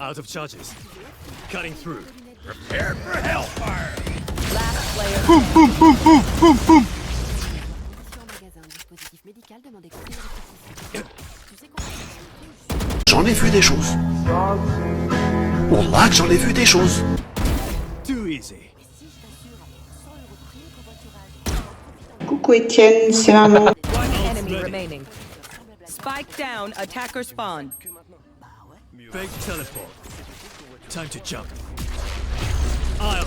Out of charges. Cutting through. Prepare for hellfire. Last player. Boum, boum, boum, boum, boum, boum. J'en ai vu des choses. Wallah que j'en ai vu des choses. Too easy. Coucou Étienne, c'est maman. One enemy remaining. Spike down, attacker spawn. Fake teleport. Time to jump. I'll